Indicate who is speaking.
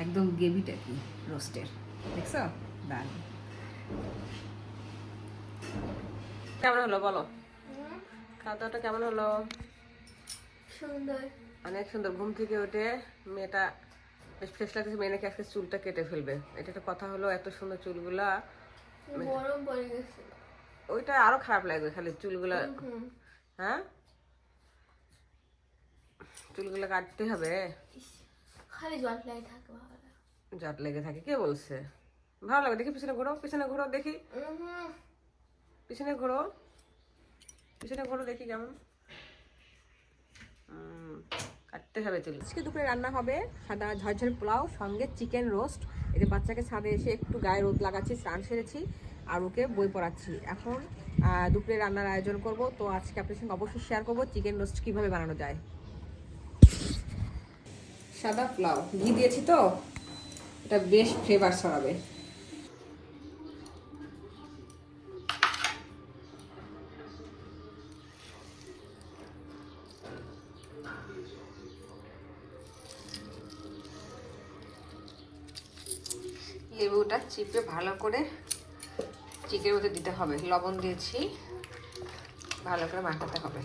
Speaker 1: একদম গ্রেভি টাইপি রোস্টের, দেখছো? দারুণ।
Speaker 2: কেমন হলো বলো? খাওয়া দাওয়াটা কেমন হলো?
Speaker 3: সুন্দর,
Speaker 2: অনেক সুন্দর। ঘুম থেকে উঠে মেয়েটা বেশ ফ্রেশ লাগতেছে। মেয়ে নাকি আজকে চুলটা কেটে ফেলবে, এটা একটা কথা হলো? এত সুন্দর চুলগুলা।
Speaker 3: গরম পড়ে গেছে।
Speaker 2: ওইটা আরো খারাপ লাগবে খালি চুলগুলা। হ্যাঁ, চুলগুলা কাটতে হবে।
Speaker 3: খালি জট লাই থাকে ভালো।
Speaker 2: জট লেগে থাকে? কে বলছে? ভালো লাগে। দেখি পিছনে ঘোরো, পিছনে ঘোরো দেখি, পিছনে ঘোরো, পিছনে ঘোরো দেখি কেমন। কাটতে হবে চুল। আজকে দুপুরে রান্না হবে সাদা ঝরঝর পোলাও সঙ্গে চিকেন রোস্ট। এই যে বাচ্চাকে ছাদে এসে একটু গায়ে রোদ লাগাচ্ছি, স্নান সেরেছি আর ওকে বই পড়াচ্ছি। এখন দুপুরে রান্নার আয়োজন করব। তো আজকে আপনার সঙ্গে অবশ্যই শেয়ার করবো চিকেন রোস্ট কীভাবে বানানো যায়। সাদা পোলাও ঘি দিয়েছি তো এটা বেশ ফ্লেভার ছড়াবে। লেবুটা চিপে ভালো করে চিকেনের মধ্যে দিতে হবে। লবণ দিয়েছি, ভালো করে মাখাতে হবে।